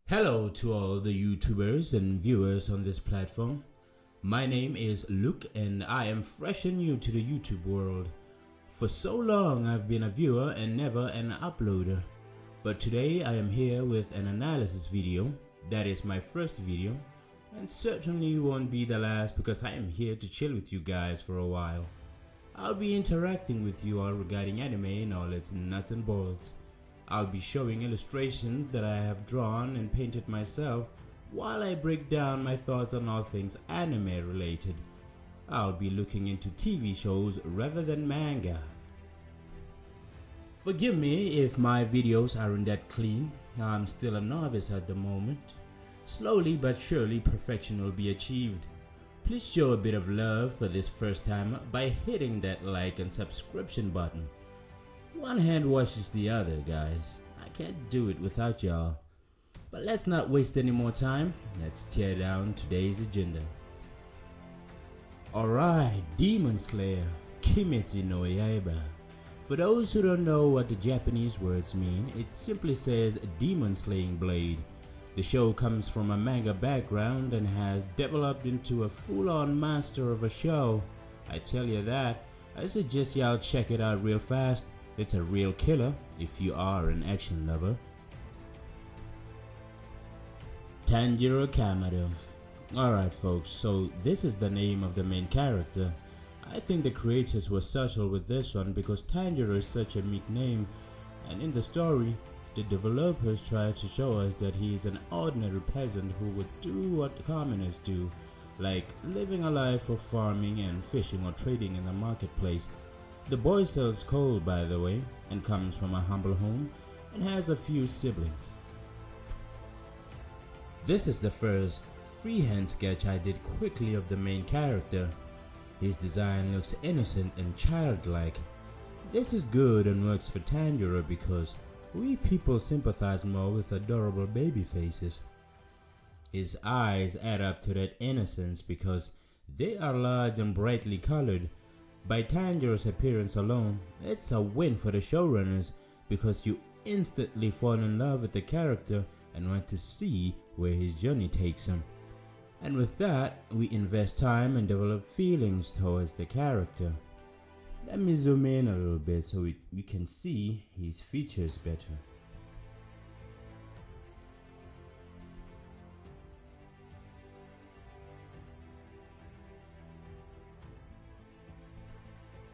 Hello to all the YouTubers and viewers on this platform. My name is Luke and I am fresh and new to the YouTube world. For so long I've been a viewer and never an uploader. But today I am here with an analysis video. That is my first video and certainly won't be the last because I am here to chill with you guys for a while. I'll be interacting with you all regarding anime and all its nuts and bolts. I'll be showing illustrations that I have drawn and painted myself while I break down my thoughts on all things anime related. I'll be looking into TV shows rather than manga. Forgive me if my videos aren't that clean. I'm still a novice at the moment. Slowly but surely perfection will be achieved. Please show a bit of love for this first timer by hitting that like and subscription button. One hand washes the other, guys. I can't do it without y'all. But let's not waste any more time. Let's tear down today's agenda. Alright, Demon Slayer, Kimetsu no Yaiba. For those who don't know what the Japanese words mean, it simply says demon slaying blade. The show comes from a manga background and has developed into a full-on monster of a show. I tell you that, I suggest y'all check it out real fast. It's a real killer if you are an action lover. Tanjiro Kamado. Alright folks, so this is the name of the main character. I think the creators were subtle with this one because Tanjiro is such a meek name, and in the story, the developers tried to show us that he is an ordinary peasant who would do what commoners do, like living a life of farming and fishing or trading in the marketplace. The boy sells coal, by the way, and comes from a humble home and has a few siblings. This is the first freehand sketch I did quickly of the main character. His design looks innocent and childlike. This is good and works for Tanjiro because we people sympathize more with adorable baby faces. His eyes add up to that innocence because they are large and brightly colored. By Tanjiro's appearance alone, it's a win for the showrunners because you instantly fall in love with the character and want to see where his journey takes him. And with that, we invest time and develop feelings towards the character. Let me zoom in a little bit so we can see his features better.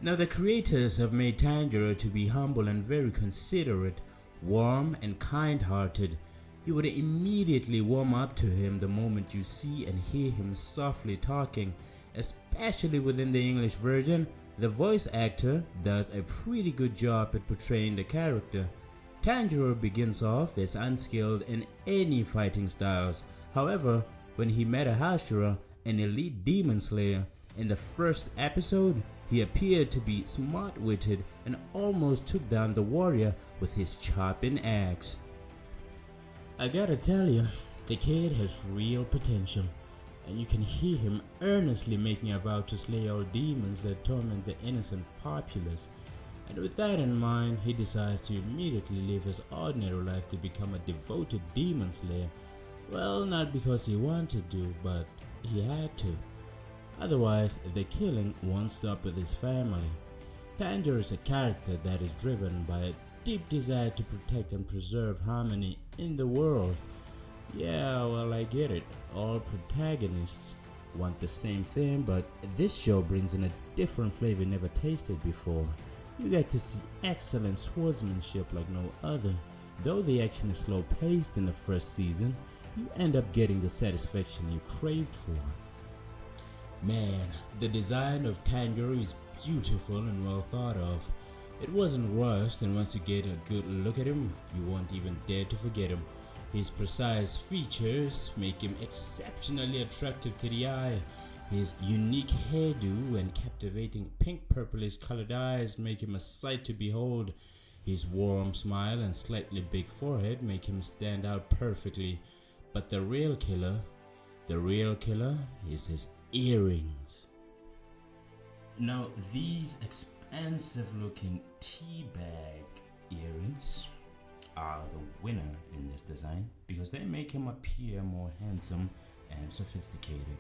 Now the creators have made Tanjiro to be humble and very considerate, warm and kind-hearted. You would immediately warm up to him the moment you see and hear him softly talking, especially within the English version. The voice actor does a pretty good job at portraying the character. Tanjiro begins off as unskilled in any fighting styles. However, when he met Ahashura, an elite demon slayer, in the first episode, he appeared to be smart-witted and almost took down the warrior with his chopping axe. I gotta tell you, the kid has real potential, and you can hear him earnestly making a vow to slay all demons that torment the innocent populace. And with that in mind, he decides to immediately live his ordinary life to become a devoted demon slayer. Well, not because he wanted to, but he had to. Otherwise, the killing won't stop with his family. Tanjiro is a character that is driven by a deep desire to protect and preserve harmony in the world. Yeah, well, I get it. All protagonists want the same thing, but this show brings in a different flavor never tasted before. You get to see excellent swordsmanship like no other. Though the action is slow paced in the first season, you end up getting the satisfaction you craved for. Man, the design of Tanjiro is beautiful and well thought of. It wasn't rushed, and once you get a good look at him, you won't even dare to forget him. His precise features make him exceptionally attractive to the eye. His unique hairdo and captivating pink-purplish colored eyes make him a sight to behold. His warm smile and slightly big forehead make him stand out perfectly. But the real killer is his earrings. Now these expensive looking tea bag earrings are the winner in this design because they make him appear more handsome and sophisticated.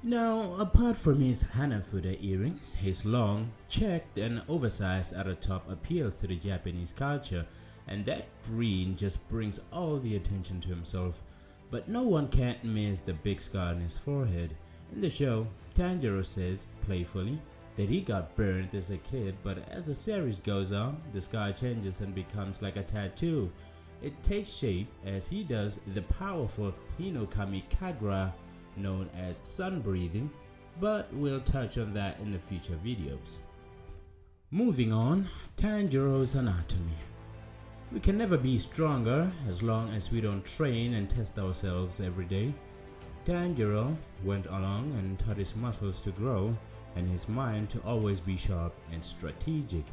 Now, apart from his Hanafuda earrings, his long, checked and oversized outer top appeals to the Japanese culture, and that green just brings all the attention to himself. But no one can't miss the big scar on his forehead. In the show, Tanjiro says, playfully, that he got burned as a kid, but as the series goes on, the scar changes and becomes like a tattoo. It takes shape as he does the powerful Hinokami Kagura, known as sun breathing, but we'll touch on that in the future videos. Moving on, Tanjiro's anatomy. We can never be stronger as long as we don't train and test ourselves every day. Tanjiro went along and taught his muscles to grow and his mind to always be sharp and strategic.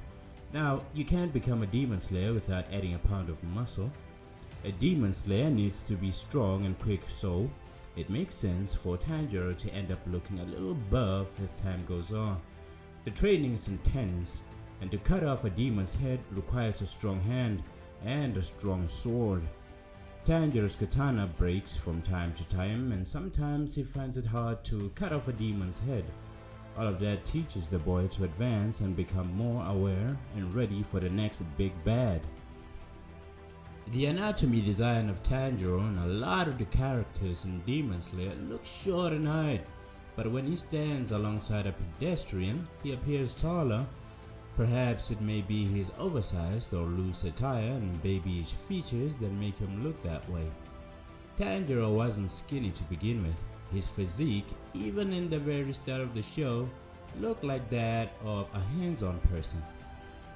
Now, you can't become a demon slayer without adding a pound of muscle. A demon slayer needs to be strong and quick, so it makes sense for Tanjiro to end up looking a little buff as time goes on. The training is intense, and to cut off a demon's head requires a strong hand and a strong sword. Tanjiro's katana breaks from time to time, and sometimes he finds it hard to cut off a demon's head. All of that teaches the boy to advance and become more aware and ready for the next big bad. The anatomy design of Tanjiro and a lot of the characters in Demon Slayer look short in height, but when he stands alongside a pedestrian, he appears taller. Perhaps it may be his oversized or loose attire and babyish features that make him look that way. Tanjiro wasn't skinny to begin with. His physique, even in the very start of the show, looked like that of a hands-on person.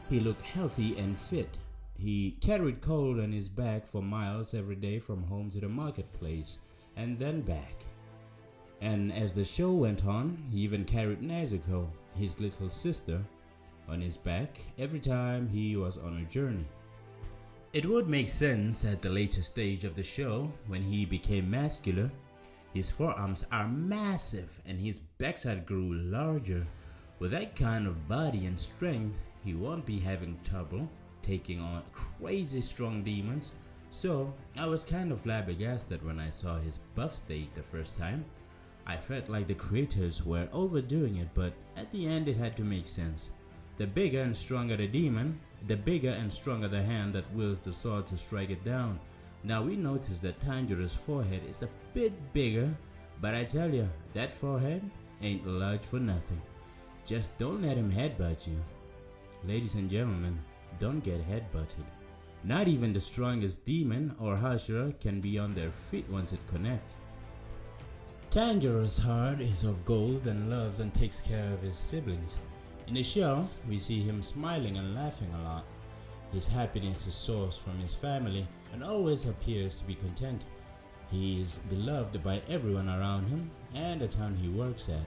He looked healthy and fit. He carried coal on his back for miles every day from home to the marketplace and then back. And as the show went on, he even carried Nezuko, his little sister, on his back every time he was on a journey. It would make sense at the later stage of the show when he became muscular. His forearms are massive and his backside grew larger. With that kind of body and strength, he won't be having trouble taking on crazy strong demons. So I was kind of flabbergasted when I saw his buff state the first time. I felt like the creators were overdoing it, but at the end it had to make sense. The bigger and stronger the demon, the bigger and stronger the hand that wields the sword to strike it down. Now we notice that Tanjiro's forehead is a bit bigger, but I tell you, that forehead ain't large for nothing. Just don't let him headbutt you. Ladies and gentlemen, don't get headbutted. Not even the strongest demon or Hashira can be on their feet once it connects. Tanjiro's heart is of gold and loves and takes care of his siblings. In the show, we see him smiling and laughing a lot. His happiness is sourced from his family and always appears to be content. He is beloved by everyone around him and the town he works at.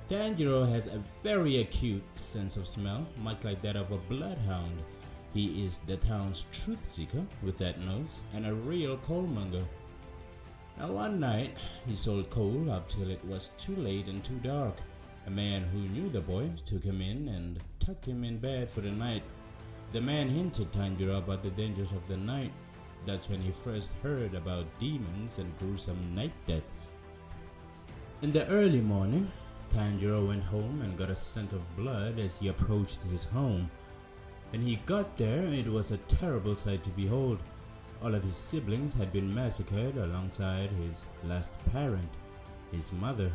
Tanjiro has a very acute sense of smell, much like that of a bloodhound. He is the town's truth seeker with that nose and a real coalmonger. Now one night, he sold coal up till it was too late and too dark. A man who knew the boy took him in and tucked him in bed for the night. The man hinted Tanjiro about the dangers of the night. That's when he first heard about demons and gruesome night deaths. In the early morning, Tanjiro went home and got a scent of blood as he approached his home. When he got there, it was a terrible sight to behold. All of his siblings had been massacred alongside his last parent, his mother.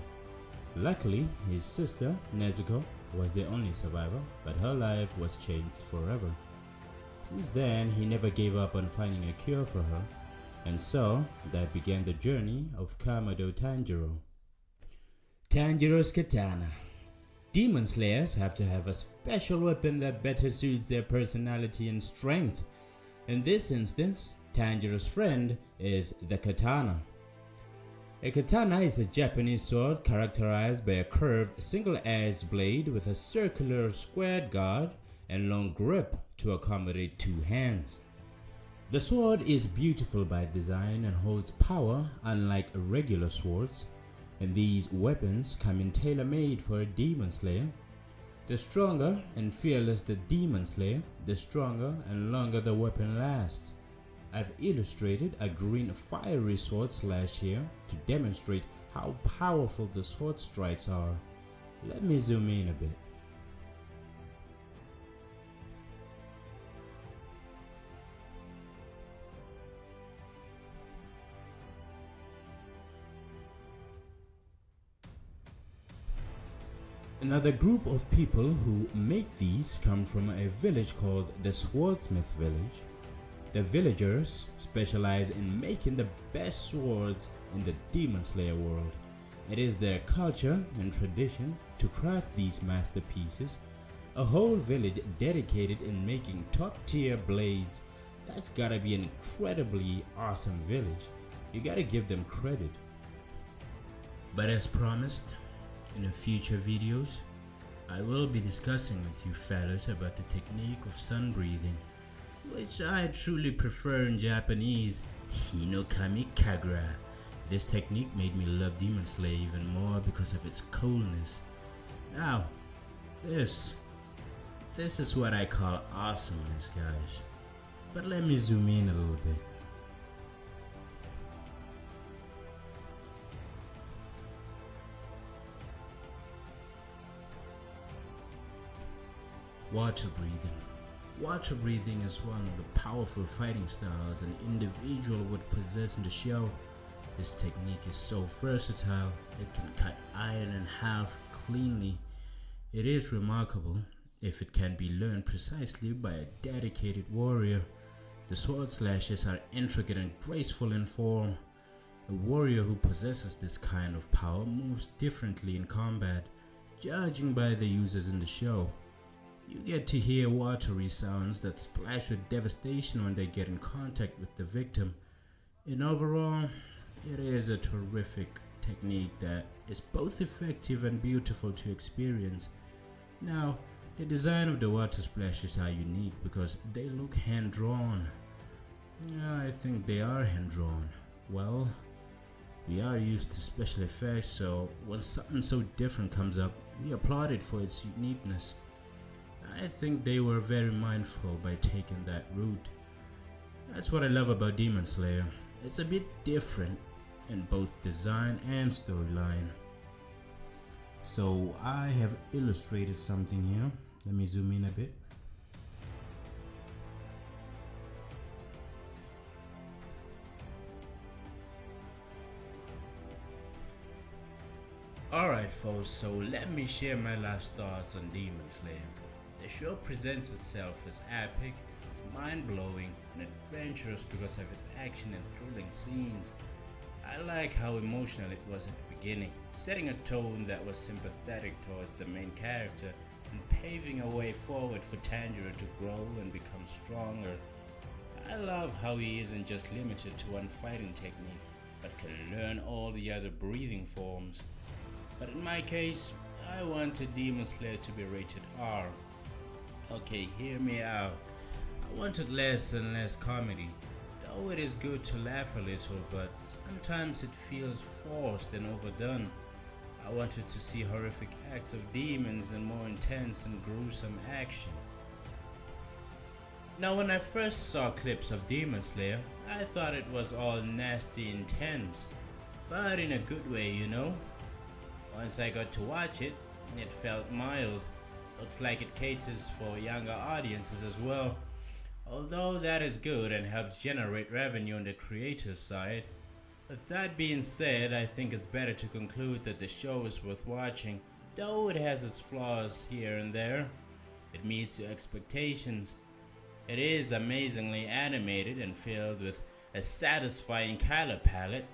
Luckily, his sister, Nezuko, was the only survivor, but her life was changed forever. Since then, he never gave up on finding a cure for her, and so that began the journey of Kamado Tanjiro. Tanjiro's katana. Demon Slayers have to have a special weapon that better suits their personality and strength. In this instance, Tanjiro's friend is the katana. A katana is a Japanese sword characterized by a curved single-edged blade with a circular squared guard and long grip to accommodate two hands. The sword is beautiful by design and holds power unlike regular swords, and these weapons come in tailor-made for a demon slayer. The stronger and fearless the demon slayer, the stronger and longer the weapon lasts. I've illustrated a green fiery sword slash here to demonstrate how powerful the sword strikes are. Let me zoom in a bit. Another group of people who make these come from a village called the Swordsmith Village. The villagers specialize in making the best swords in the Demon Slayer world. It is their culture and tradition to craft these masterpieces. A whole village dedicated in making top tier blades. That's gotta be an incredibly awesome village. You gotta give them credit. But as promised, in the future videos, I will be discussing with you fellas about the technique of sun breathing, which I truly prefer in Japanese, Hinokami Kagura. This technique made me love Demon Slayer even more because of its coolness. Now, this is what I call awesomeness, guys. But let me zoom in a little bit. Water breathing. Water breathing is one of the powerful fighting styles an individual would possess in the show. This technique is so versatile, it can cut iron in half cleanly. It is remarkable if it can be learned precisely by a dedicated warrior. The sword slashes are intricate and graceful in form. A warrior who possesses this kind of power moves differently in combat, judging by the users in the show. You get to hear watery sounds that splash with devastation when they get in contact with the victim. And overall, it is a terrific technique that is both effective and beautiful to experience. Now, the design of the water splashes are unique because they look hand-drawn. I think they are hand-drawn. Well, we are used to special effects, so when something so different comes up, we applaud it for its uniqueness. I think they were very mindful by taking that route. That's what I love about Demon Slayer. It's a bit different in both design and storyline. So I have illustrated something here. Let me zoom in a bit. Alright folks, so let me share my last thoughts on Demon Slayer. The show presents itself as epic, mind-blowing, and adventurous because of its action and thrilling scenes. I like how emotional it was at the beginning, setting a tone that was sympathetic towards the main character and paving a way forward for Tanjiro to grow and become stronger. I love how he isn't just limited to one fighting technique, but can learn all the other breathing forms. But in my case, I wanted Demon Slayer to be rated R. Okay, hear me out. I wanted less and less comedy. Though it is good to laugh a little, but sometimes it feels forced and overdone. I wanted to see horrific acts of demons and more intense and gruesome action. Now when I first saw clips of Demon Slayer, I thought it was all nasty intense, but in a good way, you know. Once I got to watch it, it felt mild. Looks like it caters for younger audiences as well. Although that is good and helps generate revenue on the creator's side. With that being said, I think it's better to conclude that the show is worth watching, though it has its flaws here and there. It meets your expectations. It is amazingly animated and filled with a satisfying color palette.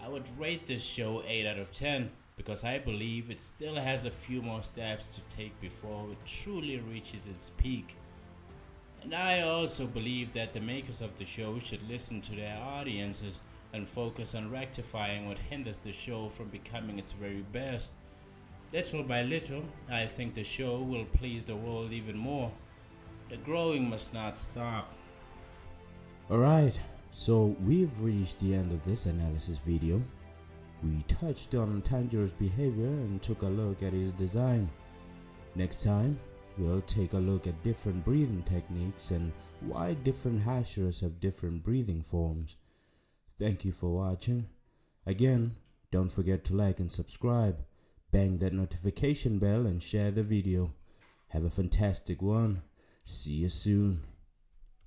I would rate this show 8 out of 10. Because I believe it still has a few more steps to take before it truly reaches its peak. And I also believe that the makers of the show should listen to their audiences and focus on rectifying what hinders the show from becoming its very best. Little by little, I think the show will please the world even more. The growing must not stop. Alright, so we've reached the end of this analysis video. We touched on Tanjiro's behavior and took a look at his design. Next time, we'll take a look at different breathing techniques and why different Hashiras have different breathing forms. Thank you for watching. Again, don't forget to like and subscribe, bang that notification bell and share the video. Have a fantastic one. See you soon.